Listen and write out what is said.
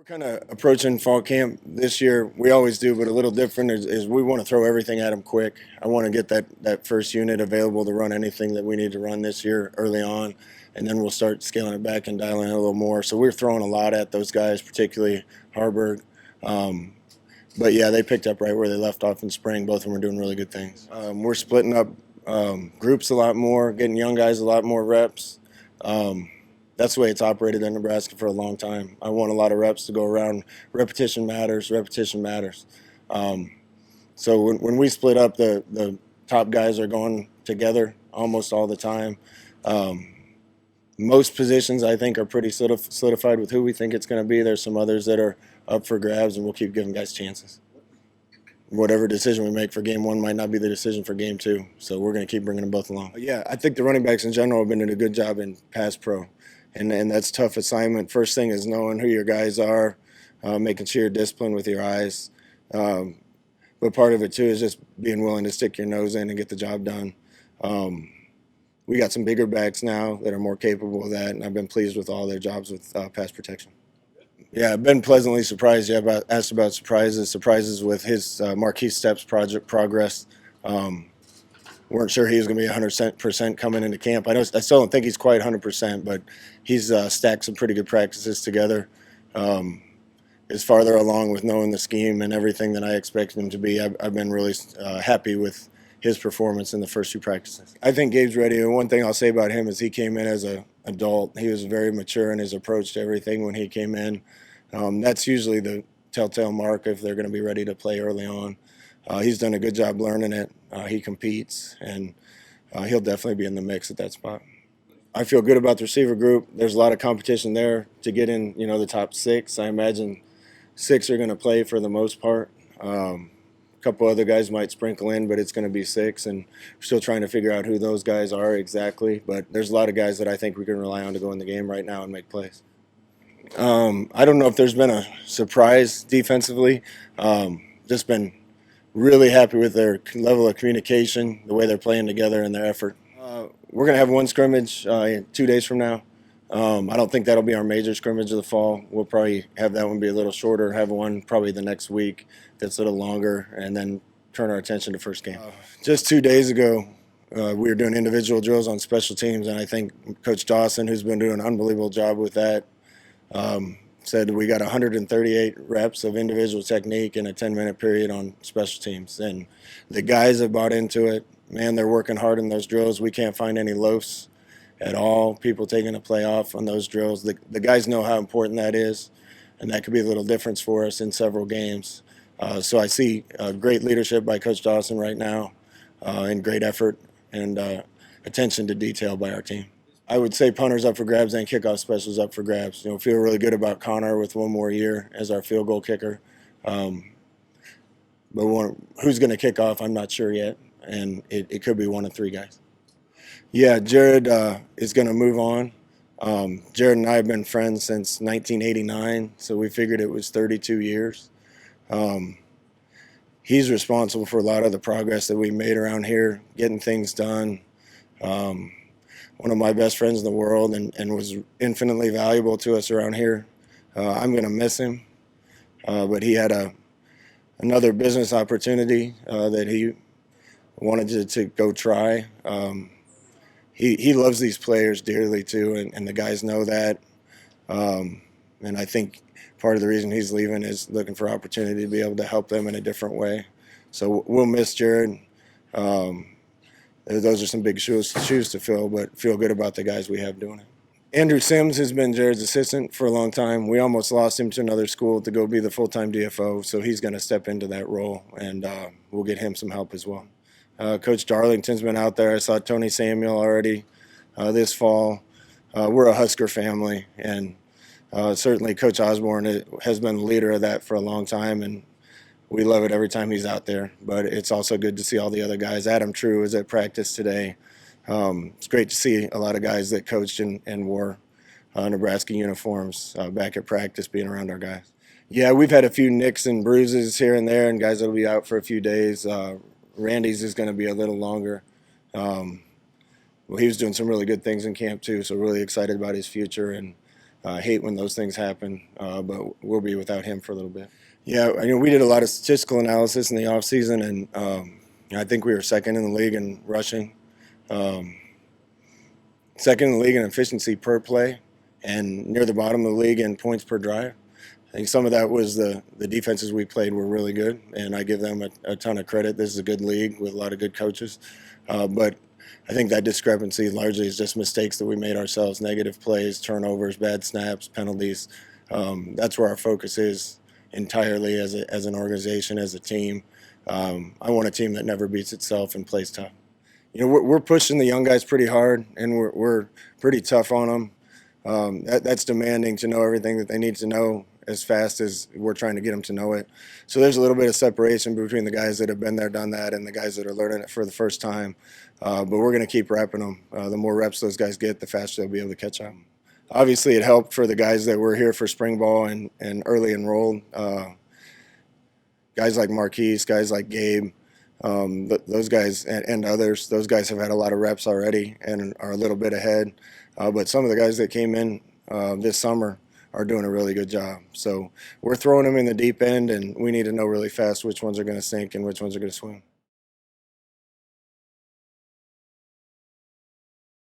We're kind of approaching fall camp this year. We always do, but a little different is we want to throw everything at them quick. I want to get that first unit available to run anything that we need to run this year early on, and then we'll start scaling it back and dialing it a little more. So we're throwing a lot at those guys, particularly Harburg. But yeah, they picked up right where they left off in spring. Both of them are doing really good things. We're splitting up groups a lot more, getting young guys a lot more reps. That's the way it's operated in Nebraska for a long time. I want a lot of reps to go around. Repetition matters. Repetition matters. So when we split up, the top guys are going together almost all the time. Most positions, I think, are pretty solidified with who we think it's going to be. There's some others that are up for grabs, and we'll keep giving guys chances. Whatever decision we make for game one might not be the decision for game two, so we're going to keep bringing them both along. Yeah, I think the running backs in general have been doing a good job in pass pro, and that's a tough assignment. First thing is knowing who your guys are, making sure you're disciplined with your eyes. But part of it, too, is just being willing to stick your nose in and get the job done. We got some bigger backs now that are more capable of that, and I've been pleased with all their jobs with pass protection. Yeah, I've been pleasantly surprised. Yeah, asked about surprises with his Marquis Steps project progress. Weren't sure he was going to be 100% coming into camp. I still don't think he's quite 100%, but he's stacked some pretty good practices together. Is farther along with knowing the scheme and everything that I expected him to be. I've been really happy with his performance in the first two practices. I think Gabe's ready. And one thing I'll say about him is he came in as an adult. He was very mature in his approach to everything when he came in. That's usually the telltale mark if they're going to be ready to play early on. He's done a good job learning it. He competes, and he'll definitely be in the mix at that spot. I feel good about the receiver group. There's a lot of competition there to get in, the top six. I imagine six are going to play for the most part. A couple other guys might sprinkle in, but it's going to be six, and we're still trying to figure out who those guys are exactly. But there's a lot of guys that I think we can rely on to go in the game right now and make plays. I don't know if there's been a surprise defensively. Just been really happy with their level of communication, the way they're playing together, and their effort. We're going to have one scrimmage 2 days from now. I don't think that'll be our major scrimmage of the fall. We'll probably have that one be a little shorter, have one probably the next week that's a little longer, and then turn our attention to first game. Just 2 days ago, we were doing individual drills on special teams, and I think Coach Dawson, who's been doing an unbelievable job with that, said we got 138 reps of individual technique in a 10-minute period on special teams. And the guys have bought into it. Man, they're working hard in those drills. We can't find any loafs at all, people taking a play off on those drills. The guys know how important that is, and that could be a little difference for us in several games. So I see great leadership by Coach Dawson right now, and great effort and attention to detail by our team. I would say punters up for grabs and kickoff specials up for grabs. Feel really good about Connor with one more year as our field goal kicker. But who's going to kick off, I'm not sure yet, and it could be one of three guys. Yeah, Jared is going to move on. Jared and I have been friends since 1989, so we figured it was 32 years. He's responsible for a lot of the progress that we made around here, getting things done. One of my best friends in the world and was infinitely valuable to us around here. I'm going to miss him, but he had another business opportunity that he wanted to go try. He loves these players dearly too, and the guys know that. And I think part of the reason he's leaving is looking for opportunity to be able to help them in a different way. So we'll miss Jared. Those are some big shoes to fill, but feel good about the guys we have doing it. Andrew Sims has been Jared's assistant for a long time. We almost lost him to another school to go be the full-time DFO, so he's going to step into that role, and we'll get him some help as well. Coach Darlington's been out there. I saw Tony Samuel already this fall. We're a Husker family, and certainly Coach Osborne has been the leader of that for a long time, and we love it every time he's out there. But it's also good to see all the other guys. Adam True is at practice today. It's great to see a lot of guys that coached and wore Nebraska uniforms back at practice being around our guys. Yeah, we've had a few nicks and bruises here and there, and guys that'll be out for a few days. Randy's is going to be a little longer. Well, he was doing some really good things in camp too, so really excited about his future. And I hate when those things happen, but we'll be without him for a little bit. Yeah, we did a lot of statistical analysis in the offseason, and I think we were second in the league in rushing, um, second in the league in efficiency per play, and near the bottom of the league in points per drive. I think some of that was the defenses we played were really good, and I give them a ton of credit. This is a good league with a lot of good coaches. But I think that discrepancy largely is just mistakes that we made ourselves, negative plays, turnovers, bad snaps, penalties. That's where our focus is entirely as an organization, as a team. I want a team that never beats itself and plays tough. We're pushing the young guys pretty hard, and we're pretty tough on them. That's demanding to know everything that they need to know as fast as we're trying to get them to know it. So there's a little bit of separation between the guys that have been there, done that, and the guys that are learning it for the first time. But we're going to keep repping them. The more reps those guys get, the faster they'll be able to catch up. Obviously, it helped for the guys that were here for spring ball and early enrolled. Guys like Marquise, guys like Gabe, those guys and others, those guys have had a lot of reps already and are a little bit ahead. But some of the guys that came in this summer are doing a really good job. So we're throwing them in the deep end, and we need to know really fast which ones are going to sink and which ones are going to swim.